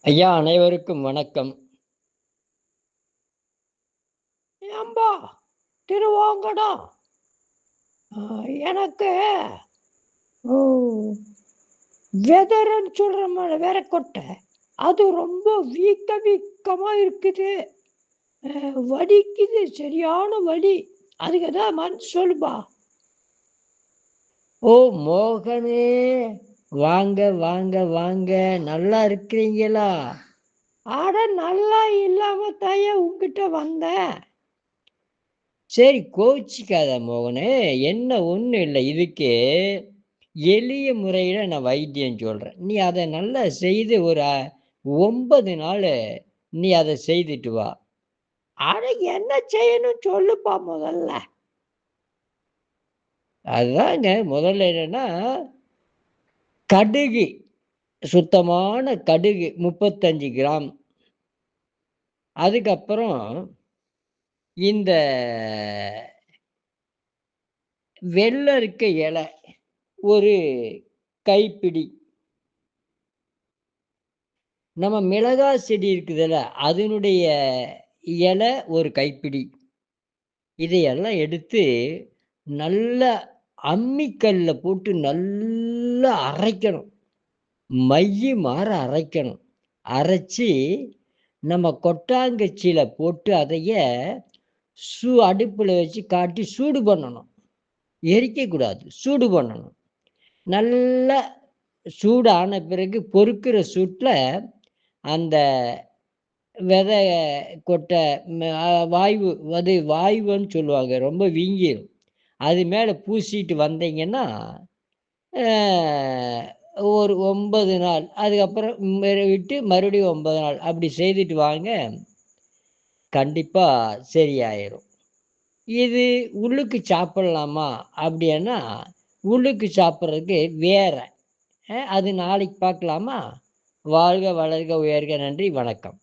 ஐயா அனைவருக்கும் வணக்கம். ஏம்பா திருவாங்கடம் எனக்கு வெதர்ன்னு சொல்ற மாதிரி வெறக்கொட்டை அது ரொம்ப வீக்கமா இருக்குது. வலிக்குது, சரியான வலி. அதுக்கு ஏதாவது மருந்து சொல்லுப்பா. ஓ மோகனே, வாங்க வாங்க வாங்க, நல்லா இருக்கிறீங்களா? ஆட நல்லா இல்லாம தாயா உங்ககிட்ட வந்தேன். சரி, கோச்சிக்காத மோகனே, என்ன ஒன்றும் இல்லை. இதுக்கு எளிய முறையில் நான் வைத்தியம் சொல்கிறேன். நீ அதை நல்லா செய்து ஒரு 9 நாள் நீ அதை செய்துட்டு வா. அட என்ன செய்யணும் சொல்லுப்பா முதல்ல. அதுதாங்க முதல்ல என்னன்னா, கடுகு, சுத்தமான கடுகு 35 கிராம். அதுக்கப்புறம் இந்த வெள்ளரிக்க இலை ஒரு கைப்பிடி. நம்ம மிளகாய் செடி இருக்குதுல்ல, அதனுடைய இலை ஒரு கைப்பிடி. இதையெல்லாம் எடுத்து நல்லா அம்மிக்கல்ல போட்டு நல்லா அரைக்கணும். மைய மாற அரைக்கணும். அரைச்சி நம்ம கொட்டாங்கச்சியில போட்டு அதைய அடுப்புல வச்சு காட்டி சூடு பண்ணணும். எரிக்கக்கூடாது, சூடு பண்ணணும். நல்லா சூடான பிறகு பொறுக்கிற சூட்டில் அந்த விதை கொட்டை வாய்வு, அது வாய்வுன்னு சொல்லுவாங்க, ரொம்ப வீங்கிடும். அது மேலே பூசிட்டு வந்தீங்கன்னா ஒரு 9 நாள், அதுக்கப்புறம் விட்டு மறுபடியும் 9 நாள் அப்படி செய்துட்டு வாங்க, கண்டிப்பாக சரியாயிரும். இது உள்ளுக்கு சாப்பிட்லாமா அப்படின்னா, உள்ளுக்கு சாப்பிட்றதுக்கு வேற, அது நாளைக்கு பார்க்கலாமா? வாழ்க வளர்க உயர்க. நன்றி, வணக்கம்.